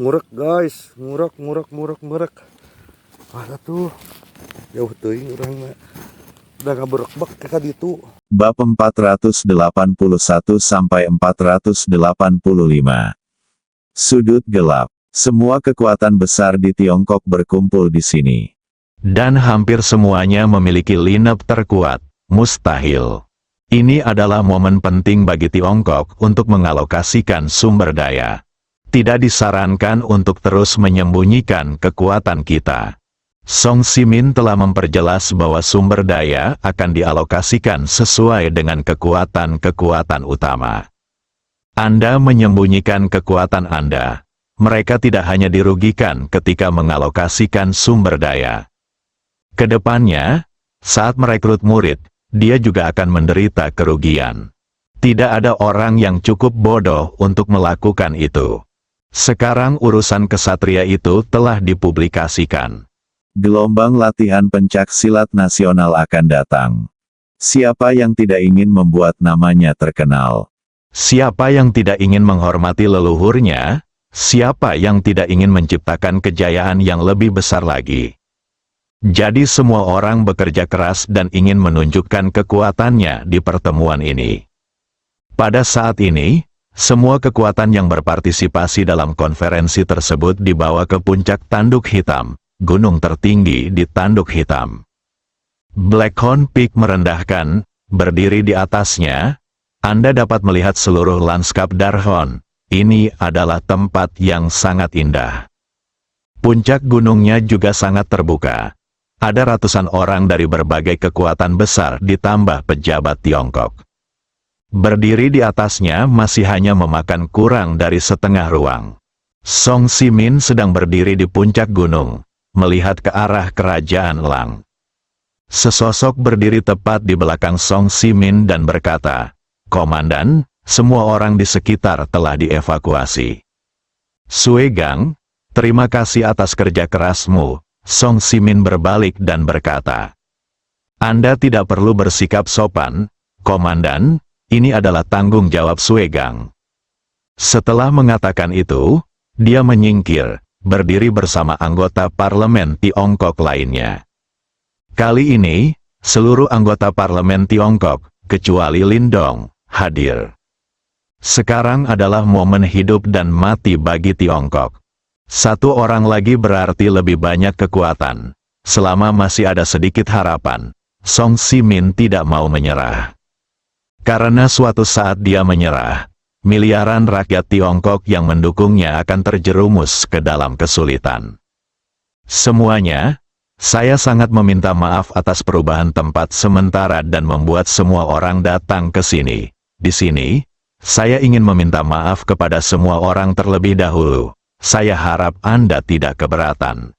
Ngurek guys, ngurek. Ada tuh jauh teuing urang mah. Udah ngaberekbek ka ditu. Bab 481 sampai 485. Sudut gelap. Semua kekuatan besar di Tiongkok berkumpul di sini. Dan hampir semuanya memiliki lineup terkuat. Mustahil. Ini adalah momen penting bagi Tiongkok untuk mengalokasikan sumber daya. Tidak disarankan untuk terus menyembunyikan kekuatan kita. Song Simin telah memperjelas bahwa sumber daya akan dialokasikan sesuai dengan kekuatan-kekuatan utama. Anda menyembunyikan kekuatan Anda. Mereka tidak hanya dirugikan ketika mengalokasikan sumber daya. Kedepannya, saat merekrut murid, dia juga akan menderita kerugian. Tidak ada orang yang cukup bodoh untuk melakukan itu. Sekarang urusan kesatria itu telah dipublikasikan. Gelombang latihan pencak silat nasional akan datang. Siapa yang tidak ingin membuat namanya terkenal? Siapa yang tidak ingin menghormati leluhurnya? Siapa yang tidak ingin menciptakan kejayaan yang lebih besar lagi? Jadi semua orang bekerja keras dan ingin menunjukkan kekuatannya di pertemuan ini. Pada saat ini, semua kekuatan yang berpartisipasi dalam konferensi tersebut dibawa ke puncak Tanduk Hitam, gunung tertinggi di Tanduk Hitam. Blackhorn Peak merendahkan, berdiri di atasnya, Anda dapat melihat seluruh lanskap Darhon. Ini adalah tempat yang sangat indah. Puncak gunungnya juga sangat terbuka. Ada ratusan orang dari berbagai kekuatan besar ditambah pejabat Tiongkok. Berdiri di atasnya masih hanya memakan kurang dari setengah ruang. Song Simin sedang berdiri di puncak gunung, melihat ke arah kerajaan Lang. Sesosok berdiri tepat di belakang Song Simin dan berkata, "Komandan, semua orang di sekitar telah dievakuasi." "Sue Gang, terima kasih atas kerja kerasmu." Song Simin berbalik dan berkata, "Anda tidak perlu bersikap sopan, Komandan, ini adalah tanggung jawab Sue Gang." Setelah mengatakan itu, dia menyingkir, berdiri bersama anggota parlemen Tiongkok lainnya. Kali ini, seluruh anggota parlemen Tiongkok, kecuali Lindong, hadir. Sekarang adalah momen hidup dan mati bagi Tiongkok. Satu orang lagi berarti lebih banyak kekuatan. Selama masih ada sedikit harapan, Song Simin tidak mau menyerah. Karena suatu saat dia menyerah, miliaran rakyat Tiongkok yang mendukungnya akan terjerumus ke dalam kesulitan. Semuanya, saya sangat meminta maaf atas perubahan tempat sementara dan membuat semua orang datang ke sini. Di sini, saya ingin meminta maaf kepada semua orang terlebih dahulu. Saya harap Anda tidak keberatan,"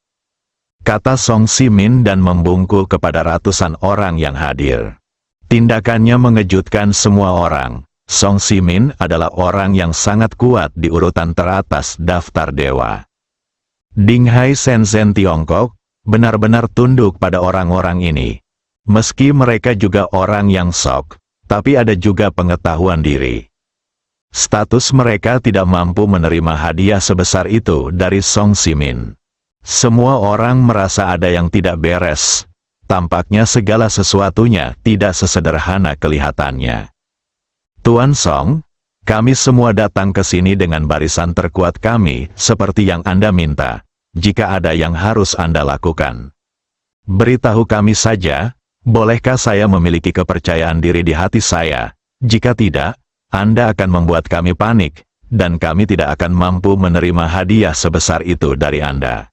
kata Song Simin dan membungkuk kepada ratusan orang yang hadir. Tindakannya mengejutkan semua orang. Song Simin adalah orang yang sangat kuat di urutan teratas daftar dewa. Dinghai Shenzhen Tiongkok benar-benar tunduk pada orang-orang ini. Meski mereka juga orang yang sok, tapi ada juga pengetahuan diri. Status mereka tidak mampu menerima hadiah sebesar itu dari Song Simin. Semua orang merasa ada yang tidak beres. Tampaknya segala sesuatunya tidak sesederhana kelihatannya. "Tuan Song, kami semua datang ke sini dengan barisan terkuat kami, seperti yang Anda minta. Jika ada yang harus Anda lakukan, beritahu kami saja. Bolehkah saya memiliki kepercayaan diri di hati saya? Jika tidak, Anda akan membuat kami panik, dan kami tidak akan mampu menerima hadiah sebesar itu dari Anda."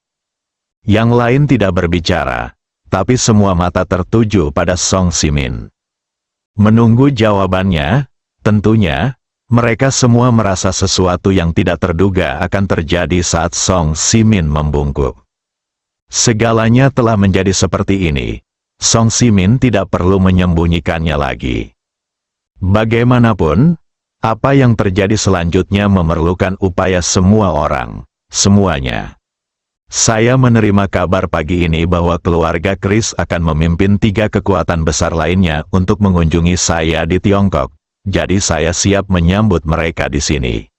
Yang lain tidak berbicara, tapi semua mata tertuju pada Song Simin. Menunggu jawabannya, tentunya, mereka semua merasa sesuatu yang tidak terduga akan terjadi saat Song Simin membungkuk. Segalanya telah menjadi seperti ini. Song Simin tidak perlu menyembunyikannya lagi. Bagaimanapun, apa yang terjadi selanjutnya memerlukan upaya semua orang, semuanya. Saya menerima kabar pagi ini bahwa keluarga Kris akan memimpin 3 kekuatan besar lainnya untuk mengunjungi saya di Tiongkok, jadi saya siap menyambut mereka di sini.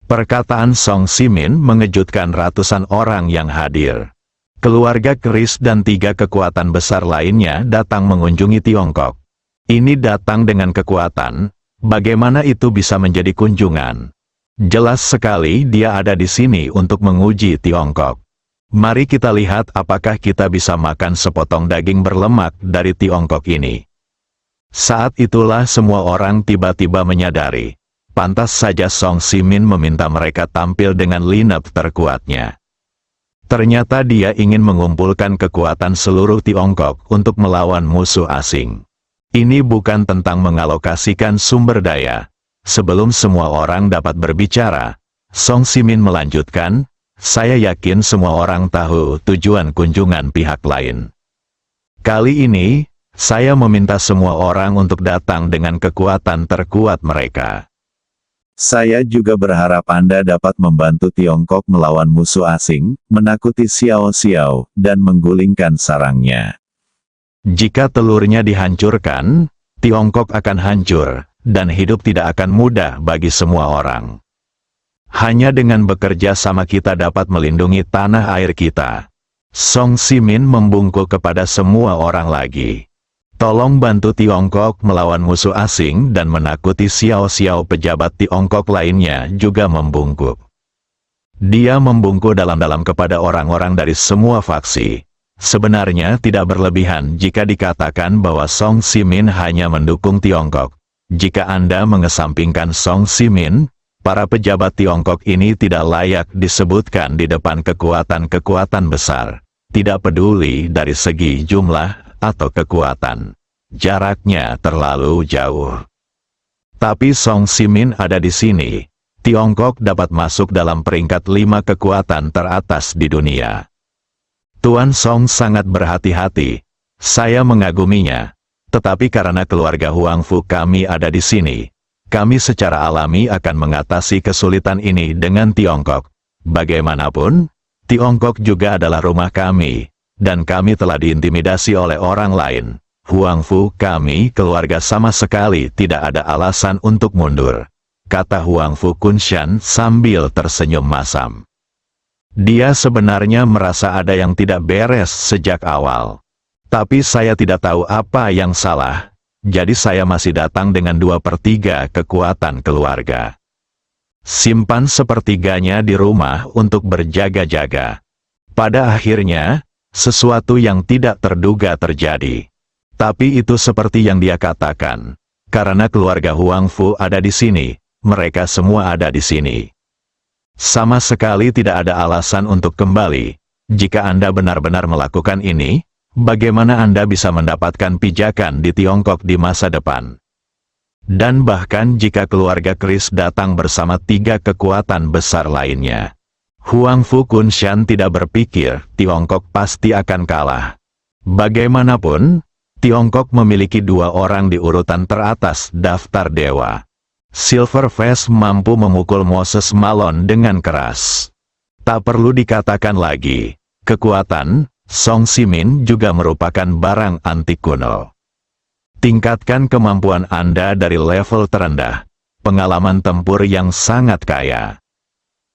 Perkataan Song Simin mengejutkan ratusan orang yang hadir. Keluarga keris dan 3 kekuatan besar lainnya datang mengunjungi Tiongkok. Ini datang dengan kekuatan, bagaimana itu bisa menjadi kunjungan? Jelas sekali dia ada di sini untuk menguji Tiongkok. Mari kita lihat apakah kita bisa makan sepotong daging berlemak dari Tiongkok ini. Saat itulah semua orang tiba-tiba menyadari. Pantas saja Song Simin meminta mereka tampil dengan lineup terkuatnya. Ternyata dia ingin mengumpulkan kekuatan seluruh Tiongkok untuk melawan musuh asing. Ini bukan tentang mengalokasikan sumber daya. Sebelum semua orang dapat berbicara, Song Simin melanjutkan, saya yakin semua orang tahu tujuan kunjungan pihak lain. Kali ini, saya meminta semua orang untuk datang dengan kekuatan terkuat mereka. Saya juga berharap Anda dapat membantu Tiongkok melawan musuh asing, menakuti Xiao Xiao, dan menggulingkan sarangnya. Jika telurnya dihancurkan, Tiongkok akan hancur, dan hidup tidak akan mudah bagi semua orang. Hanya dengan bekerja sama kita dapat melindungi tanah air kita. Song Simin membungkuk kepada semua orang lagi. Tolong bantu Tiongkok melawan musuh asing dan menakuti Xiao Xiao. Pejabat Tiongkok lainnya juga membungkuk. Dia membungkuk dalam-dalam kepada orang-orang dari semua faksi. Sebenarnya tidak berlebihan jika dikatakan bahwa Song Simin hanya mendukung Tiongkok. Jika Anda mengesampingkan Song Simin, para pejabat Tiongkok ini tidak layak disebutkan di depan kekuatan-kekuatan besar. Tidak peduli dari segi jumlah atau kekuatan. Jaraknya terlalu jauh. Tapi Song Simin ada di sini. Tiongkok dapat masuk dalam peringkat 5 kekuatan teratas di dunia. Tuan Song sangat berhati-hati. Saya mengaguminya. Tetapi karena keluarga Huangfu kami ada di sini, kami secara alami akan mengatasi kesulitan ini dengan Tiongkok. Bagaimanapun, Tiongkok juga adalah rumah kami, dan kami telah diintimidasi oleh orang lain. Huangfu kami keluarga sama sekali tidak ada alasan untuk mundur, kata Huangfu Kunshan sambil tersenyum masam. Dia sebenarnya merasa ada yang tidak beres sejak awal. Tapi saya tidak tahu apa yang salah, jadi saya masih datang dengan 2/3 kekuatan keluarga. Simpan sepertiganya di rumah untuk berjaga-jaga. Pada akhirnya, sesuatu yang tidak terduga terjadi. Tapi itu seperti yang dia katakan. Karena keluarga Huangfu ada di sini, mereka semua ada di sini. Sama sekali tidak ada alasan untuk kembali. Jika Anda benar-benar melakukan ini, bagaimana Anda bisa mendapatkan pijakan di Tiongkok di masa depan? Dan bahkan jika keluarga keris datang bersama 3 kekuatan besar lainnya, Huangfu Kunshan tidak berpikir Tiongkok pasti akan kalah. Bagaimanapun, Tiongkok memiliki 2 orang di urutan teratas daftar dewa. Silverface mampu memukul Moses Malone dengan keras. Tak perlu dikatakan lagi, kekuatan Song Simin juga merupakan barang antik kuno. Tingkatkan kemampuan Anda dari level terendah, pengalaman tempur yang sangat kaya.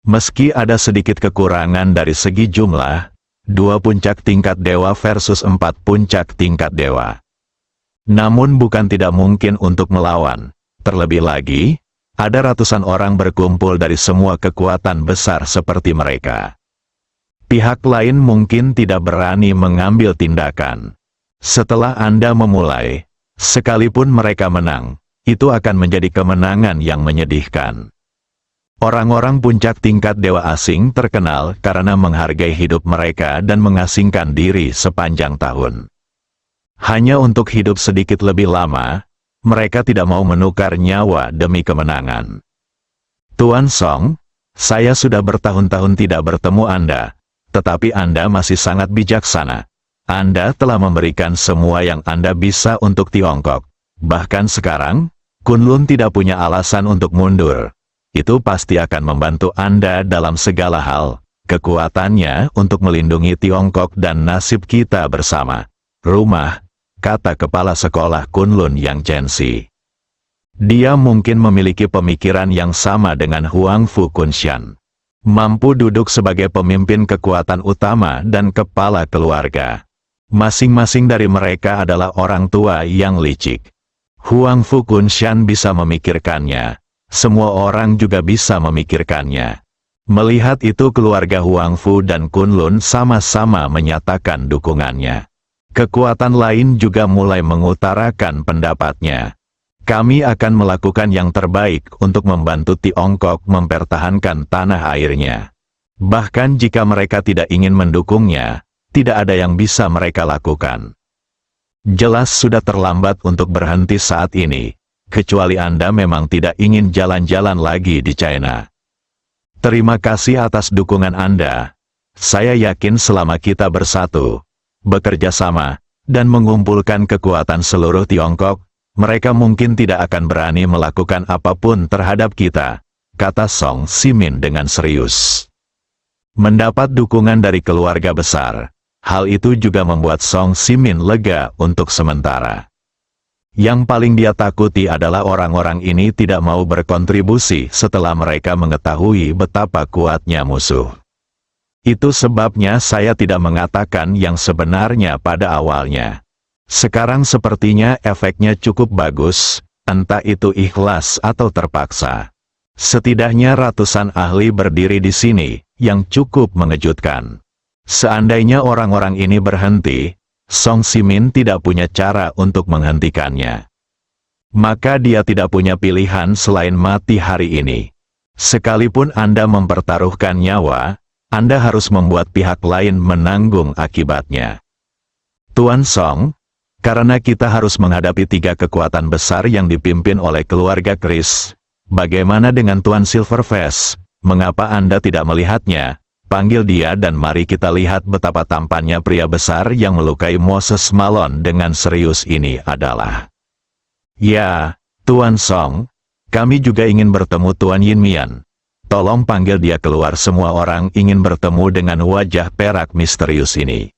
Meski ada sedikit kekurangan dari segi jumlah, 2 puncak tingkat dewa versus 4 puncak tingkat dewa. Namun bukan tidak mungkin untuk melawan. Terlebih lagi, ada ratusan orang berkumpul dari semua kekuatan besar seperti mereka. Pihak lain mungkin tidak berani mengambil tindakan. Setelah Anda memulai, sekalipun mereka menang, itu akan menjadi kemenangan yang menyedihkan. Orang-orang puncak tingkat dewa asing terkenal karena menghargai hidup mereka dan mengasingkan diri sepanjang tahun. Hanya untuk hidup sedikit lebih lama, mereka tidak mau menukar nyawa demi kemenangan. Tuan Song, saya sudah bertahun-tahun tidak bertemu Anda, tetapi Anda masih sangat bijaksana. Anda telah memberikan semua yang Anda bisa untuk Tiongkok. Bahkan sekarang, Kunlun tidak punya alasan untuk mundur. Itu pasti akan membantu Anda dalam segala hal. Kekuatannya untuk melindungi Tiongkok dan nasib kita bersama. Rumah, kata kepala sekolah Kunlun Yang Chensi. Dia mungkin memiliki pemikiran yang sama dengan Huang Fu Kunshan. Mampu duduk sebagai pemimpin kekuatan utama dan kepala keluarga. Masing-masing dari mereka adalah orang tua yang licik. Huang Fu Kunshan bisa memikirkannya. Semua orang juga bisa memikirkannya. Melihat itu keluarga Huang Fu dan Kunlun sama-sama menyatakan dukungannya. Kekuatan lain juga mulai mengutarakan pendapatnya. Kami akan melakukan yang terbaik untuk membantu Tiongkok mempertahankan tanah airnya. Bahkan jika mereka tidak ingin mendukungnya, tidak ada yang bisa mereka lakukan. Jelas sudah terlambat untuk berhenti saat ini, kecuali Anda memang tidak ingin jalan-jalan lagi di China. Terima kasih atas dukungan Anda. Saya yakin selama kita bersatu, bekerja sama, dan mengumpulkan kekuatan seluruh Tiongkok, mereka mungkin tidak akan berani melakukan apapun terhadap kita, kata Song Simin dengan serius. Mendapat dukungan dari keluarga besar, hal itu juga membuat Song Simin lega untuk sementara. Yang paling dia takuti adalah orang-orang ini tidak mau berkontribusi setelah mereka mengetahui betapa kuatnya musuh. Itu sebabnya saya tidak mengatakan yang sebenarnya pada awalnya. Sekarang sepertinya efeknya cukup bagus, entah itu ikhlas atau terpaksa. Setidaknya ratusan ahli berdiri di sini, yang cukup mengejutkan. Seandainya orang-orang ini berhenti, Song Simin tidak punya cara untuk menghentikannya. Maka dia tidak punya pilihan selain mati hari ini. Sekalipun Anda mempertaruhkan nyawa, Anda harus membuat pihak lain menanggung akibatnya. Tuan Song, karena kita harus menghadapi 3 kekuatan besar yang dipimpin oleh keluarga Kris, bagaimana dengan Tuan Silverface? Mengapa Anda tidak melihatnya? Panggil dia dan mari kita lihat betapa tampannya pria besar yang melukai Moses Malone dengan serius ini adalah. Ya, Tuan Song, kami juga ingin bertemu Tuan Yin Mian. Tolong panggil dia keluar, semua orang ingin bertemu dengan wajah perak misterius ini.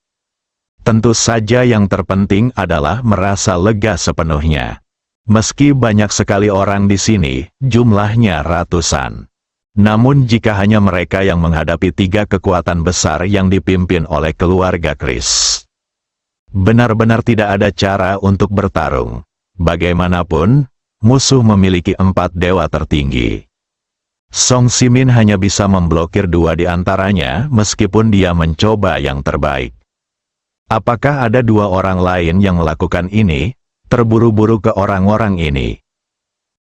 Tentu saja yang terpenting adalah merasa lega sepenuhnya. Meski banyak sekali orang di sini, jumlahnya ratusan. Namun jika hanya mereka yang menghadapi 3 kekuatan besar yang dipimpin oleh keluarga Kris, benar-benar tidak ada cara untuk bertarung. Bagaimanapun, musuh memiliki 4 dewa tertinggi. Song Simin hanya bisa memblokir 2 di antaranya meskipun dia mencoba yang terbaik. Apakah ada 2 orang lain yang melakukan ini? Terburu-buru ke orang-orang ini.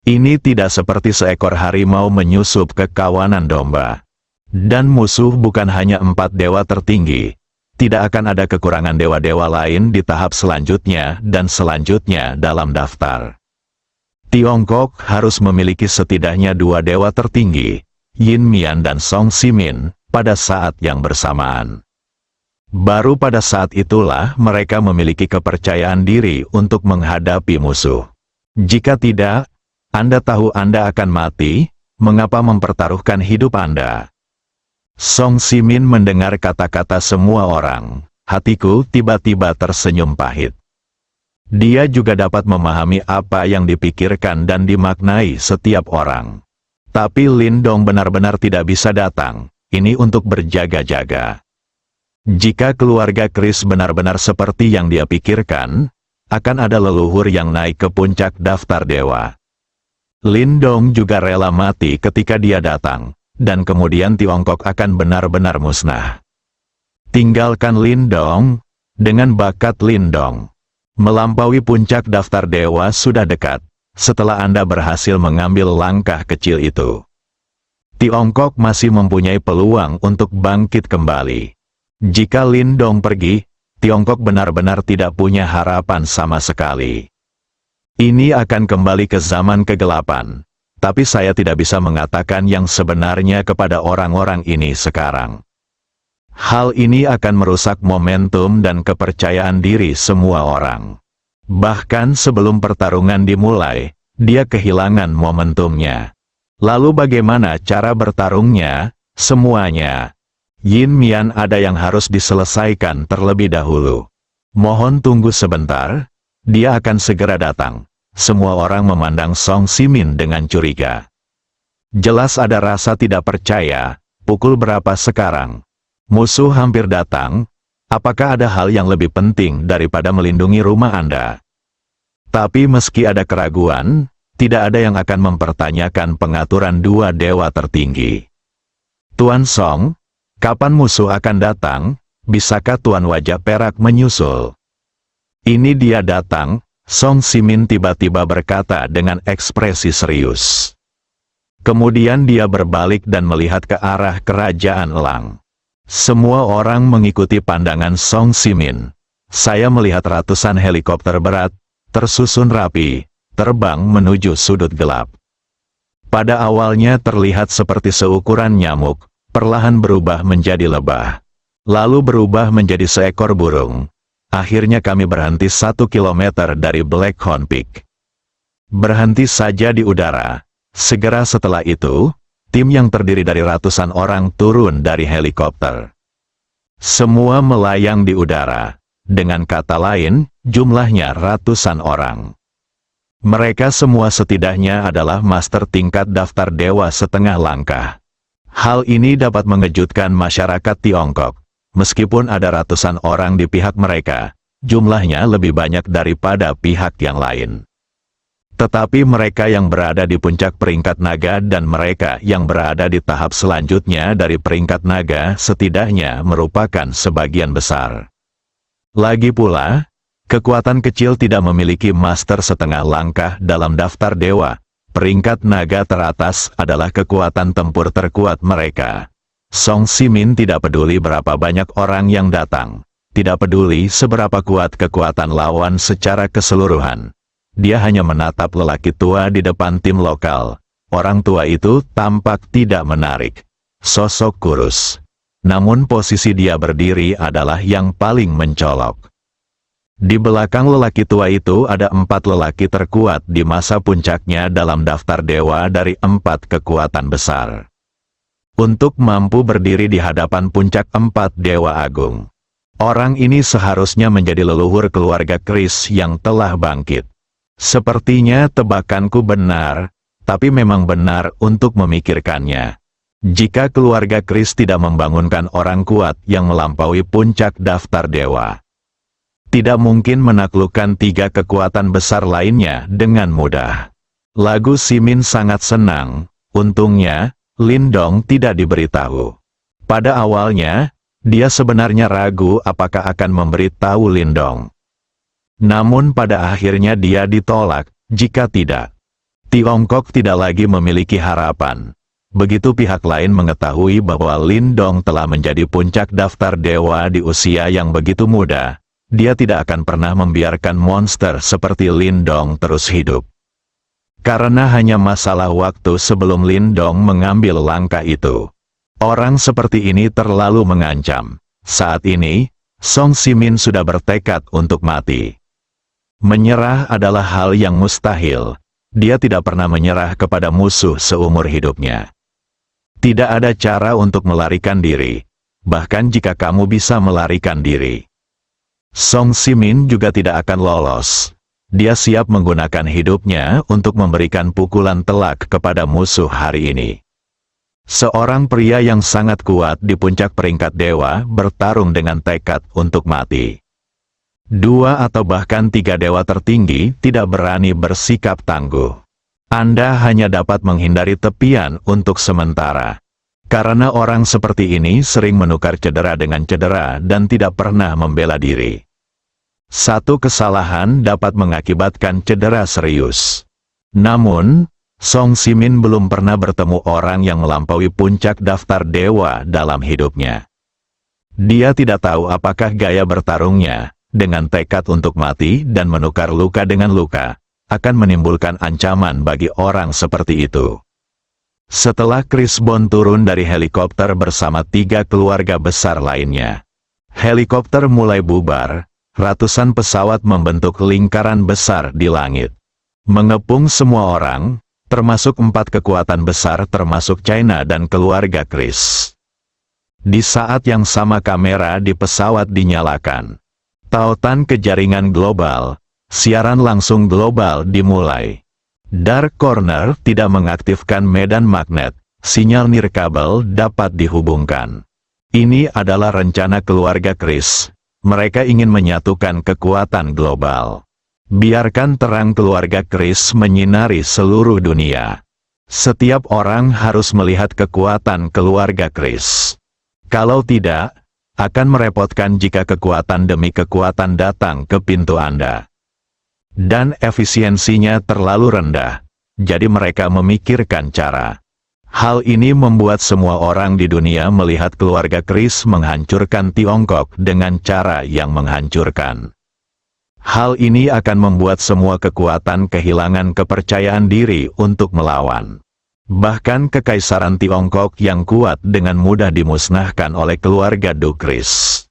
Ini tidak seperti seekor harimau menyusup ke kawanan domba. Dan musuh bukan hanya 4 dewa tertinggi. Tidak akan ada kekurangan dewa-dewa lain di tahap selanjutnya dan selanjutnya dalam daftar. Tiongkok harus memiliki setidaknya 2 dewa tertinggi, Yin Mian dan Song Simin, pada saat yang bersamaan. Baru pada saat itulah mereka memiliki kepercayaan diri untuk menghadapi musuh. Jika tidak, Anda tahu Anda akan mati, mengapa mempertaruhkan hidup Anda? Song Simin mendengar kata-kata semua orang, hatiku tiba-tiba tersenyum pahit. Dia juga dapat memahami apa yang dipikirkan dan dimaknai setiap orang. Tapi Lin Dong benar-benar tidak bisa datang, ini untuk berjaga-jaga. Jika keluarga Kris benar-benar seperti yang dia pikirkan, akan ada leluhur yang naik ke puncak daftar dewa. Lin Dong juga rela mati ketika dia datang, dan kemudian Tiongkok akan benar-benar musnah. Tinggalkan Lin Dong, dengan bakat Lin Dong. Melampaui puncak daftar dewa sudah dekat, setelah Anda berhasil mengambil langkah kecil itu. Tiongkok masih mempunyai peluang untuk bangkit kembali. Jika Lin Dong pergi, Tiongkok benar-benar tidak punya harapan sama sekali. Ini akan kembali ke zaman kegelapan, tapi saya tidak bisa mengatakan yang sebenarnya kepada orang-orang ini sekarang. Hal ini akan merusak momentum dan kepercayaan diri semua orang. Bahkan sebelum pertarungan dimulai, dia kehilangan momentumnya. Lalu bagaimana cara bertarungnya? Semuanya. Yin Mian ada yang harus diselesaikan terlebih dahulu. Mohon tunggu sebentar, dia akan segera datang. semua orang memandang Song Simin dengan curiga. Jelas ada rasa tidak percaya. Pukul berapa sekarang? Musuh hampir datang. Apakah ada hal yang lebih penting daripada melindungi rumah Anda? Tapi meski ada keraguan, tidak ada yang akan mempertanyakan pengaturan dua dewa tertinggi. Tuan Song, kapan musuh akan datang? Bisakah Tuan Wajah Perak menyusul? Ini dia datang, Song Simin tiba-tiba berkata dengan ekspresi serius. Kemudian dia berbalik dan melihat ke arah kerajaan Elang. Semua orang mengikuti pandangan Song Simin. Saya melihat ratusan helikopter berat, tersusun rapi, terbang menuju sudut gelap. Pada awalnya terlihat seperti seukuran nyamuk, perlahan berubah menjadi lebah. Lalu berubah menjadi seekor burung. Akhirnya kami berhenti 1 kilometer dari Black Horn Peak. Berhenti saja di udara. Segera setelah itu, tim yang terdiri dari ratusan orang turun dari helikopter. Semua melayang di udara. Dengan kata lain, jumlahnya ratusan orang. Mereka semua setidaknya adalah master tingkat daftar dewa setengah langkah. Hal ini dapat mengejutkan masyarakat Tiongkok. Meskipun ada ratusan orang di pihak mereka, jumlahnya lebih banyak daripada pihak yang lain. Tetapi mereka yang berada di puncak peringkat naga dan mereka yang berada di tahap selanjutnya dari peringkat naga setidaknya merupakan sebagian besar. Lagi pula, kekuatan kecil tidak memiliki master setengah langkah dalam daftar dewa. Peringkat naga teratas adalah kekuatan tempur terkuat mereka. Song Simin tidak peduli berapa banyak orang yang datang. Tidak peduli seberapa kuat kekuatan lawan secara keseluruhan. Dia hanya menatap lelaki tua di depan tim lokal. Orang tua itu tampak tidak menarik. Sosok kurus. Namun posisi dia berdiri adalah yang paling mencolok. Di belakang lelaki tua itu ada 4 lelaki terkuat di masa puncaknya dalam daftar dewa dari 4 kekuatan besar. Untuk mampu berdiri di hadapan puncak 4 dewa agung. Orang ini seharusnya menjadi leluhur keluarga Kris yang telah bangkit. Sepertinya tebakanku benar, tapi memang benar untuk memikirkannya. Jika keluarga Kris tidak membangunkan orang kuat yang melampaui puncak daftar dewa, tidak mungkin menaklukkan 3 kekuatan besar lainnya dengan mudah. Lagu Simin sangat senang, untungnya, Lindong tidak diberitahu. Pada awalnya, dia sebenarnya ragu apakah akan memberitahu Lindong. Namun pada akhirnya dia ditolak, jika tidak. Tiongkok tidak lagi memiliki harapan. Begitu pihak lain mengetahui bahwa Lindong telah menjadi puncak daftar dewa di usia yang begitu muda, dia tidak akan pernah membiarkan monster seperti Lindong terus hidup. Karena hanya masalah waktu sebelum Lindong mengambil langkah itu. Orang seperti ini terlalu mengancam. Saat ini, Song Simin sudah bertekad untuk mati. Menyerah adalah hal yang mustahil. Dia tidak pernah menyerah kepada musuh seumur hidupnya. Tidak ada cara untuk melarikan diri. Bahkan jika kamu bisa melarikan diri, Song Simin juga tidak akan lolos. Dia siap menggunakan hidupnya untuk memberikan pukulan telak kepada musuh hari ini. Seorang pria yang sangat kuat di puncak peringkat dewa bertarung dengan tekad untuk mati. 2 atau bahkan 3 dewa tertinggi tidak berani bersikap tangguh. Anda hanya dapat menghindari tepian untuk sementara. Karena orang seperti ini sering menukar cedera dengan cedera dan tidak pernah membela diri. Satu kesalahan dapat mengakibatkan cedera serius. Namun, Song Simin belum pernah bertemu orang yang melampaui puncak daftar dewa dalam hidupnya. Dia tidak tahu apakah gaya bertarungnya, dengan tekad untuk mati dan menukar luka dengan luka, akan menimbulkan ancaman bagi orang seperti itu. Setelah Chris Bond turun dari helikopter bersama 3 keluarga besar lainnya, helikopter mulai bubar, ratusan pesawat membentuk lingkaran besar di langit. Mengepung semua orang, termasuk 4 kekuatan besar termasuk China dan keluarga Chris. Di saat yang sama kamera di pesawat dinyalakan. Tautan ke jaringan global, siaran langsung global dimulai. Dark Corner tidak mengaktifkan medan magnet, sinyal nirkabel dapat dihubungkan. Ini adalah rencana keluarga Chris. Mereka ingin menyatukan kekuatan global. Biarkan terang keluarga Chris menyinari seluruh dunia. Setiap orang harus melihat kekuatan keluarga Chris. Kalau tidak, akan merepotkan jika kekuatan demi kekuatan datang ke pintu Anda. Dan efisiensinya terlalu rendah, jadi mereka memikirkan cara. Hal ini membuat semua orang di dunia melihat keluarga Chris menghancurkan Tiongkok dengan cara yang menghancurkan. Hal ini akan membuat semua kekuatan kehilangan kepercayaan diri untuk melawan. Bahkan kekaisaran Tiongkok yang kuat dengan mudah dimusnahkan oleh keluarga Du Chris.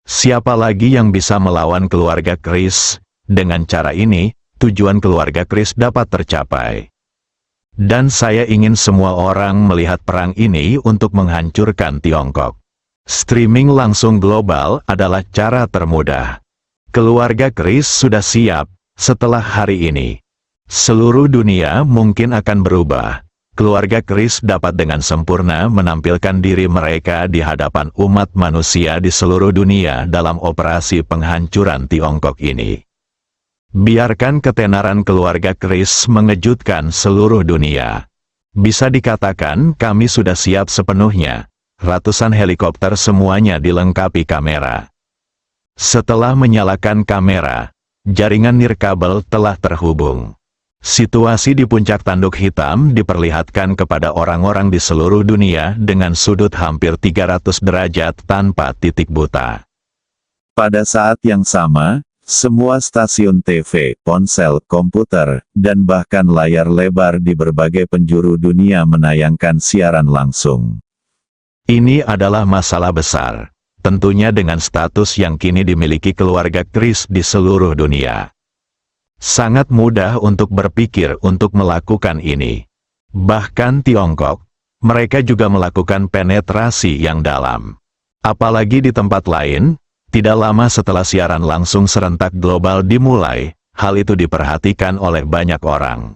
Siapa lagi yang bisa melawan keluarga Chris? Dengan cara ini, tujuan keluarga Chris dapat tercapai. Dan saya ingin semua orang melihat perang ini untuk menghancurkan Tiongkok. Streaming langsung global adalah cara termudah. Keluarga Chris sudah siap. Setelah hari ini, seluruh dunia mungkin akan berubah. Keluarga Chris dapat dengan sempurna menampilkan diri mereka di hadapan umat manusia di seluruh dunia dalam operasi penghancuran Tiongkok ini. Biarkan ketenaran keluarga Chris mengejutkan seluruh dunia. Bisa dikatakan kami sudah siap sepenuhnya. Ratusan helikopter semuanya dilengkapi kamera. Setelah menyalakan kamera, jaringan nirkabel telah terhubung. Situasi di puncak tanduk hitam diperlihatkan kepada orang-orang di seluruh dunia dengan sudut hampir 300 derajat tanpa titik buta. Pada saat yang sama, semua stasiun TV, ponsel, komputer, dan bahkan layar lebar di berbagai penjuru dunia menayangkan siaran langsung. Ini adalah masalah besar, tentunya dengan status yang kini dimiliki keluarga Chris di seluruh dunia. Sangat mudah untuk berpikir untuk melakukan ini. Bahkan Tiongkok, mereka juga melakukan penetrasi yang dalam. Apalagi di tempat lain. Tidak lama setelah siaran langsung serentak global dimulai, hal itu diperhatikan oleh banyak orang.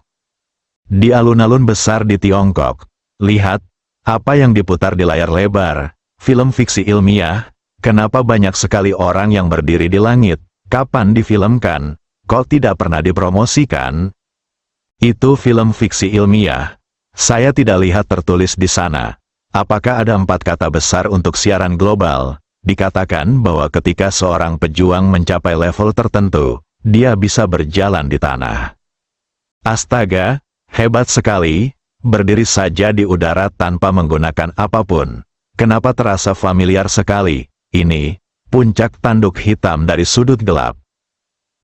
Di alun-alun besar di Tiongkok, lihat, apa yang diputar di layar lebar, film fiksi ilmiah, kenapa banyak sekali orang yang berdiri di langit, kapan difilmkan, kok tidak pernah dipromosikan? Itu film fiksi ilmiah, saya tidak lihat tertulis di sana. Apakah ada 4 kata besar untuk siaran global? Dikatakan bahwa ketika seorang pejuang mencapai level tertentu, dia bisa berjalan di tanah. Astaga, hebat sekali, berdiri saja di udara tanpa menggunakan apapun. Kenapa terasa familiar sekali? Ini, puncak tanduk hitam dari sudut gelap.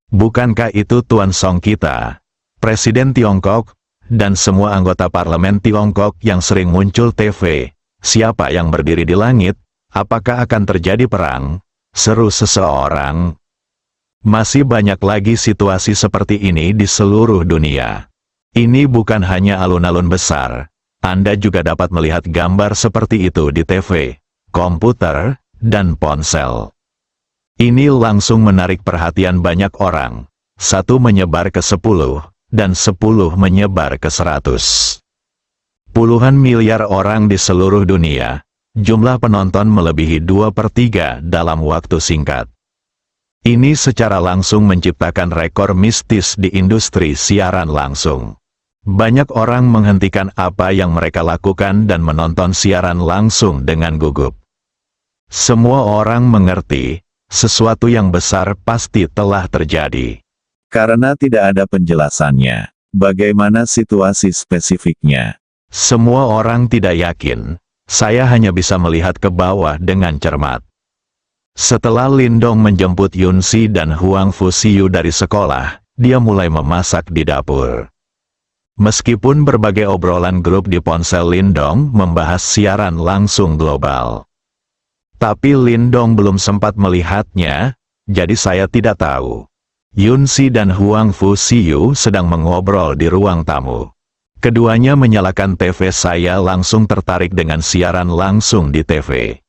Bukankah itu Tuan Song kita, Presiden Tiongkok, dan semua anggota parlemen Tiongkok yang sering muncul TV? Siapa yang berdiri di langit? Apakah akan terjadi perang? Seru seseorang. Masih banyak lagi situasi seperti ini di seluruh dunia. Ini bukan hanya alun-alun besar. Anda juga dapat melihat gambar seperti itu di TV, komputer, dan ponsel. Ini langsung menarik perhatian banyak orang. 1 menyebar ke 10, dan 10 menyebar ke 100. Puluhan miliar orang di seluruh dunia. Jumlah penonton melebihi 2/3 dalam waktu singkat. Ini secara langsung menciptakan rekor mistis di industri siaran langsung. Banyak orang menghentikan apa yang mereka lakukan dan menonton siaran langsung dengan gugup. Semua orang mengerti, sesuatu yang besar pasti telah terjadi. Karena tidak ada penjelasannya. Bagaimana situasi spesifiknya? Semua orang tidak yakin. Saya hanya bisa melihat ke bawah dengan cermat. Setelah Lindong menjemput Yunsi dan Huang Fusiyu dari sekolah, dia mulai memasak di dapur. Meskipun berbagai obrolan grup di ponsel Lindong membahas siaran langsung global. Tapi Lindong belum sempat melihatnya, jadi saya tidak tahu. Yunsi dan Huang Fusiyu sedang mengobrol di ruang tamu. Keduanya menyalakan TV, saya langsung tertarik dengan siaran langsung di TV.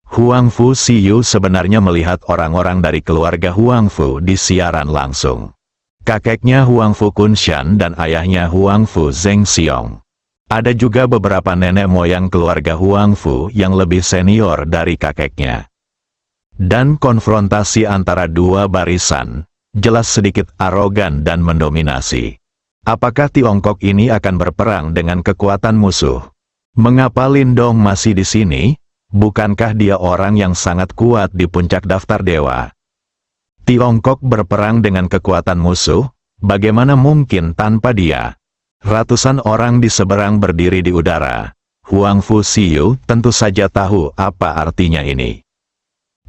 Huang Fu Siyu sebenarnya melihat orang-orang dari keluarga Huang Fu di siaran langsung. Kakeknya Huang Fu Kunshan dan ayahnya Huang Fu Zheng Xiong. Ada juga beberapa nenek moyang keluarga Huang Fu yang lebih senior dari kakeknya. Dan konfrontasi antara dua barisan, jelas sedikit arogan dan mendominasi. Apakah Tiongkok ini akan berperang dengan kekuatan musuh? Mengapa Lindong masih di sini? Bukankah dia orang yang sangat kuat di puncak daftar dewa? Tiongkok berperang dengan kekuatan musuh, bagaimana mungkin tanpa dia? Ratusan orang di seberang berdiri di udara. Huang Fu Siyu tentu saja tahu apa artinya ini.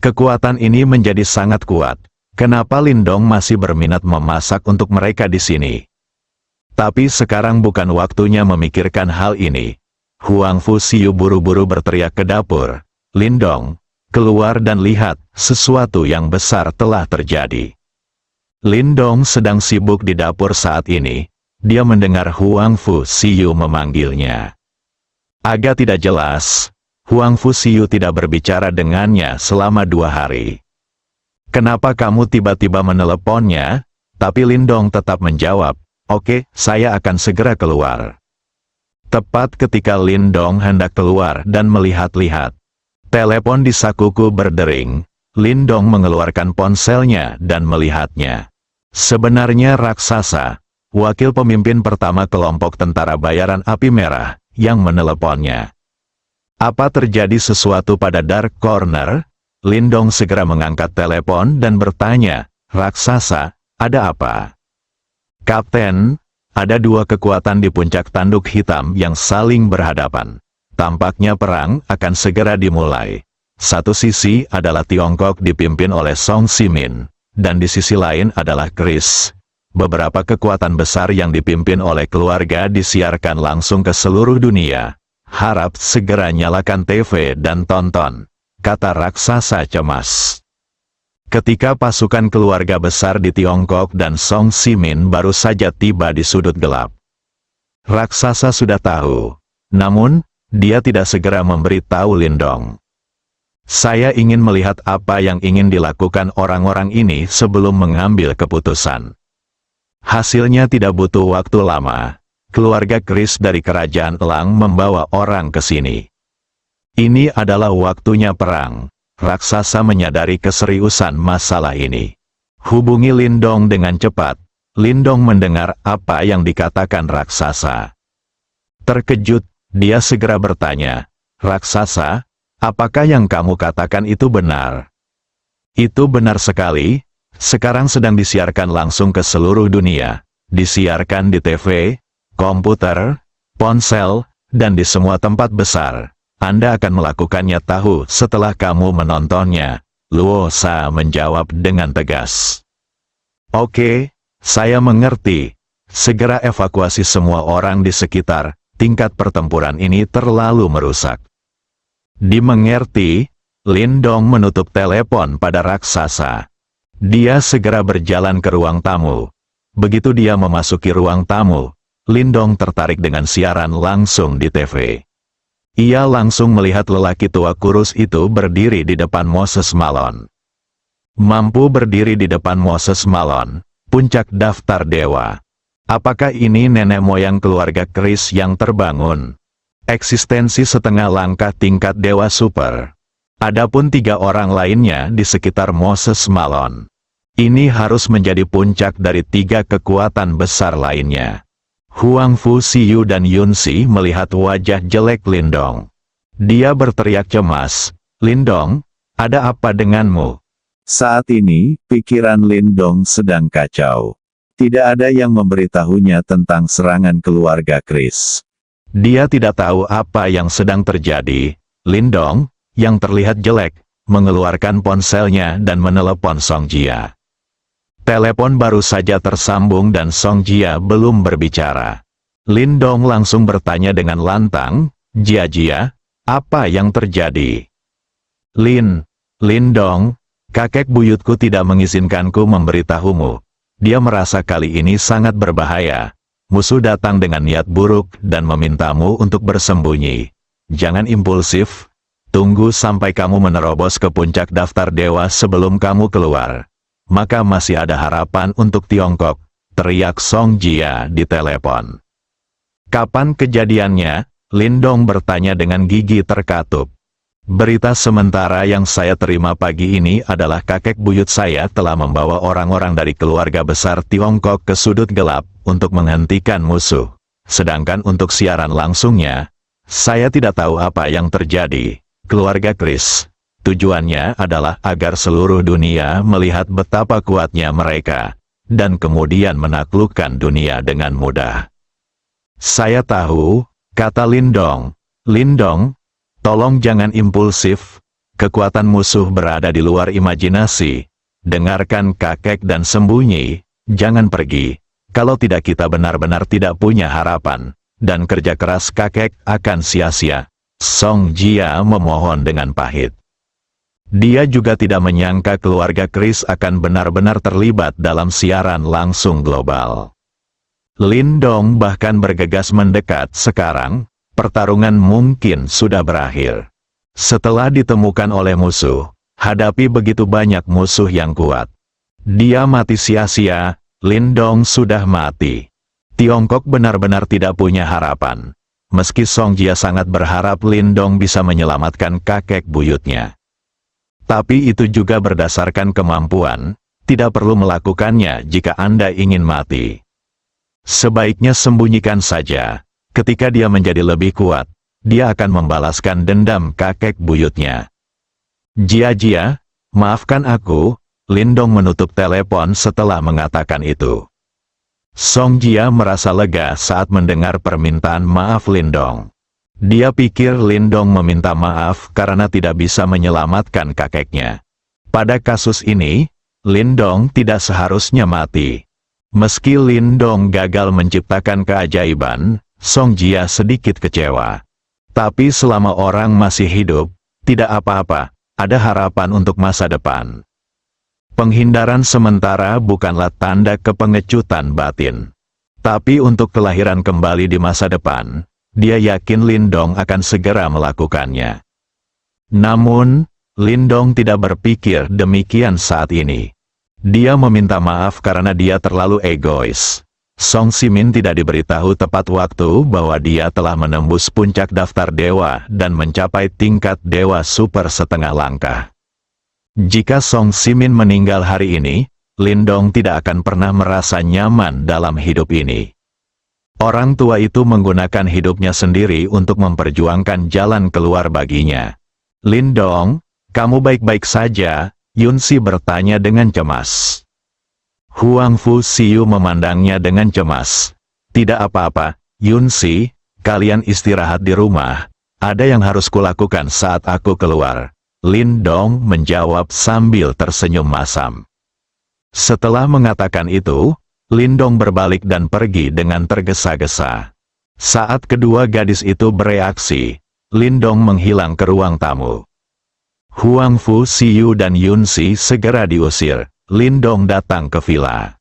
Kekuatan ini menjadi sangat kuat. Kenapa Lindong masih berminat memasak untuk mereka di sini? Tapi sekarang bukan waktunya memikirkan hal ini. Huang Fu Siyu buru-buru berteriak ke dapur. Lindong, keluar dan lihat, sesuatu yang besar telah terjadi. Lindong sedang sibuk di dapur saat ini. Dia mendengar Huang Fu Siyu memanggilnya. Agak tidak jelas, Huang Fu Siyu tidak berbicara dengannya selama 2 hari. Kenapa kamu tiba-tiba meneleponnya? Tapi Lindong tetap menjawab, oke, saya akan segera keluar. Tepat ketika Lindong hendak keluar dan melihat-lihat, telepon di sakuku berdering. Lindong mengeluarkan ponselnya dan melihatnya. Sebenarnya raksasa, wakil pemimpin pertama kelompok tentara bayaran api merah, yang meneleponnya. Apa terjadi sesuatu pada Dark Corner? Lindong segera mengangkat telepon dan bertanya, raksasa, ada apa? Kapten, ada 2 kekuatan di puncak tanduk hitam yang saling berhadapan. Tampaknya perang akan segera dimulai. Satu sisi adalah Tiongkok dipimpin oleh Song Simin, dan di sisi lain adalah Kris. Beberapa kekuatan besar yang dipimpin oleh keluarga disiarkan langsung ke seluruh dunia. Harap segera nyalakan TV dan tonton, kata raksasa cemas. Ketika pasukan keluarga besar di Tiongkok dan Song Simin baru saja tiba di sudut gelap. Raksasa sudah tahu, namun, dia tidak segera memberitahu Lindong. Saya ingin melihat apa yang ingin dilakukan orang-orang ini sebelum mengambil keputusan. Hasilnya tidak butuh waktu lama. Keluarga Kris dari Kerajaan Elang membawa orang ke sini. Ini adalah waktunya perang. Raksasa menyadari keseriusan masalah ini. Hubungi Lindong dengan cepat. Lindong mendengar apa yang dikatakan raksasa. Terkejut, dia segera bertanya, raksasa, apakah yang kamu katakan itu benar? Itu benar sekali. Sekarang sedang disiarkan langsung ke seluruh dunia. Disiarkan di TV, komputer, ponsel, dan di semua tempat besar. Anda akan melakukannya tahu setelah kamu menontonnya. Luo Sa menjawab dengan tegas. Oke, saya mengerti. Segera evakuasi semua orang di sekitar. Tingkat pertempuran ini terlalu merusak. Dimengerti, Lindong menutup telepon pada raksasa. Dia segera berjalan ke ruang tamu. Begitu dia memasuki ruang tamu, Lindong tertarik dengan siaran langsung di TV. Ia langsung melihat lelaki tua kurus itu berdiri di depan Moses Malone. Mampu berdiri di depan Moses Malone, puncak daftar dewa. Apakah ini nenek moyang keluarga Kris yang terbangun? Eksistensi setengah langkah tingkat dewa super. Adapun 3 orang lainnya di sekitar Moses Malone. Ini harus menjadi puncak dari 3 kekuatan besar lainnya. Huang Fu Siyu dan Yun Si melihat wajah jelek Lindong. Dia berteriak cemas, Lindong, ada apa denganmu? Saat ini, pikiran Lindong sedang kacau. Tidak ada yang memberitahunya tentang serangan keluarga Kris. Dia tidak tahu apa yang sedang terjadi. Lindong, yang terlihat jelek, mengeluarkan ponselnya dan menelepon Song Jia. Telepon baru saja tersambung dan Song Jia belum berbicara. Lindong langsung bertanya dengan lantang, Jia, apa yang terjadi? Lindong, kakek buyutku tidak mengizinkanku memberitahumu. Dia merasa kali ini sangat berbahaya. Musuh datang dengan niat buruk dan memintamu untuk bersembunyi. Jangan impulsif. Tunggu sampai kamu menerobos ke puncak daftar dewa sebelum kamu keluar. Maka masih ada harapan untuk Tiongkok, teriak Song Jia di telepon. Kapan kejadiannya? Lindong bertanya dengan gigi terkatup. Berita sementara yang saya terima pagi ini adalah kakek buyut saya telah membawa orang-orang dari keluarga besar Tiongkok ke sudut gelap untuk menghentikan musuh. Sedangkan untuk siaran langsungnya, saya tidak tahu apa yang terjadi. Keluarga Kris, tujuannya adalah agar seluruh dunia melihat betapa kuatnya mereka, dan kemudian menaklukkan dunia dengan mudah. Saya tahu, kata Lindong. Lindong, tolong jangan impulsif, kekuatan musuh berada di luar imajinasi. Dengarkan kakek dan sembunyi, jangan pergi. Kalau tidak kita benar-benar tidak punya harapan, dan kerja keras kakek akan sia-sia. Song Jia memohon dengan pahit. Dia juga tidak menyangka keluarga Kris akan benar-benar terlibat dalam siaran langsung global. Lindong bahkan bergegas mendekat. Sekarang, pertarungan mungkin sudah berakhir. Setelah ditemukan oleh musuh, hadapi begitu banyak musuh yang kuat. Dia mati sia-sia, Lindong sudah mati. Tiongkok benar-benar tidak punya harapan. Meski Song Jia sangat berharap Lindong bisa menyelamatkan kakek buyutnya. Tapi itu juga berdasarkan kemampuan, tidak perlu melakukannya jika Anda ingin mati. Sebaiknya sembunyikan saja, ketika dia menjadi lebih kuat, dia akan membalaskan dendam kakek buyutnya. Jia, maafkan aku, Lindong menutup telepon setelah mengatakan itu. Song Jia merasa lega saat mendengar permintaan maaf Lindong. Dia pikir Lindong meminta maaf karena tidak bisa menyelamatkan kakeknya. Pada kasus ini, Lindong tidak seharusnya mati. Meski Lindong gagal menciptakan keajaiban, Song Jia sedikit kecewa. Tapi selama orang masih hidup, tidak apa-apa, ada harapan untuk masa depan. Penghindaran sementara bukanlah tanda kepengecutan batin. Tapi untuk kelahiran kembali di masa depan, dia yakin Lindong akan segera melakukannya. Namun, Lindong tidak berpikir demikian saat ini. Dia meminta maaf karena dia terlalu egois. Song Simin tidak diberitahu tepat waktu bahwa dia telah menembus puncak daftar dewa dan mencapai tingkat dewa super setengah langkah. Jika Song Simin meninggal hari ini, Lindong tidak akan pernah merasa nyaman dalam hidup ini. Orang tua itu menggunakan hidupnya sendiri untuk memperjuangkan jalan keluar baginya. Lindong, kamu baik-baik saja? Yunsi bertanya dengan cemas. Huang Fu Siu memandangnya dengan cemas. Tidak apa-apa, Yunsi, kalian istirahat di rumah. Ada yang harus kulakukan saat aku keluar. Lindong menjawab sambil tersenyum masam. Setelah mengatakan itu, Lindong berbalik dan pergi dengan tergesa-gesa. Saat kedua gadis itu bereaksi, Lindong menghilang ke ruang tamu. Huang Fu Siu dan Yunsi segera diusir. Lindong datang ke villa.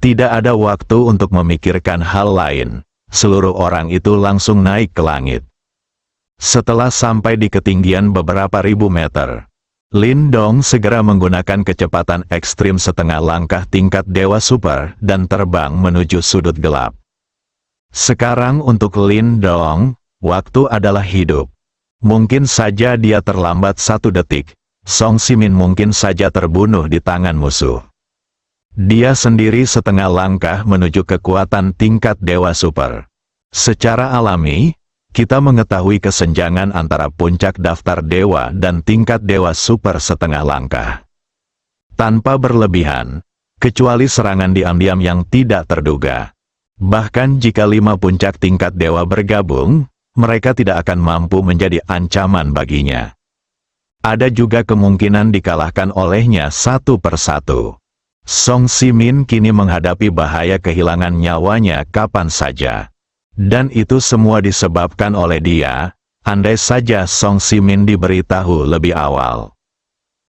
Tidak ada waktu untuk memikirkan hal lain. Seluruh orang itu langsung naik ke langit. Setelah sampai di ketinggian beberapa ribu meter, Lindong segera menggunakan kecepatan ekstrim setengah langkah tingkat dewa super dan terbang menuju sudut gelap. Sekarang untuk Lindong, waktu adalah hidup. Mungkin saja dia terlambat 1 detik, Song Simin mungkin saja terbunuh di tangan musuh. Dia sendiri setengah langkah menuju kekuatan tingkat dewa super. Secara alami, kita mengetahui kesenjangan antara puncak daftar dewa dan tingkat dewa super setengah langkah. Tanpa berlebihan, kecuali serangan diam-diam yang tidak terduga. Bahkan jika 5 puncak tingkat dewa bergabung, mereka tidak akan mampu menjadi ancaman baginya. Ada juga kemungkinan dikalahkan olehnya satu persatu. Song Simin kini menghadapi bahaya kehilangan nyawanya kapan saja. Dan itu semua disebabkan oleh dia, andai saja Song Simin diberitahu lebih awal.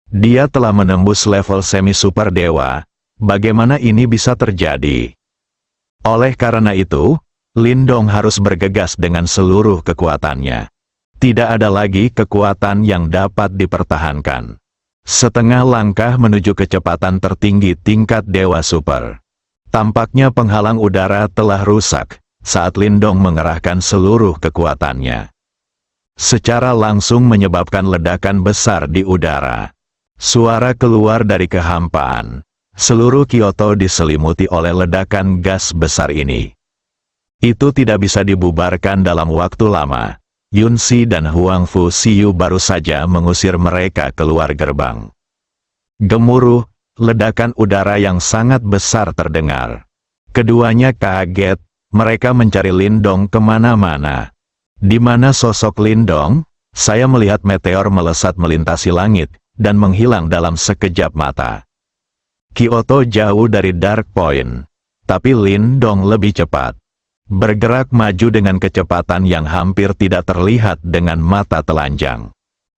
Dia telah menembus level semi-super dewa, bagaimana ini bisa terjadi? Oleh karena itu, Lindong harus bergegas dengan seluruh kekuatannya. Tidak ada lagi kekuatan yang dapat dipertahankan. Setengah langkah menuju kecepatan tertinggi tingkat Dewa Super. Tampaknya penghalang udara telah rusak saat Lindong mengerahkan seluruh kekuatannya. Secara langsung menyebabkan ledakan besar di udara. Suara keluar dari kehampaan. Seluruh Kyoto diselimuti oleh ledakan gas besar ini. Itu tidak bisa dibubarkan dalam waktu lama. Yunsi dan Huang Fu Siyu baru saja mengusir mereka keluar gerbang. Gemuruh, ledakan udara yang sangat besar terdengar. Keduanya kaget, mereka mencari Lindong kemana-mana. Di mana sosok Lindong? Saya melihat meteor melesat melintasi langit, dan menghilang dalam sekejap mata. Kyoto jauh dari Dark Point, tapi Lindong lebih cepat. Bergerak maju dengan kecepatan yang hampir tidak terlihat dengan mata telanjang.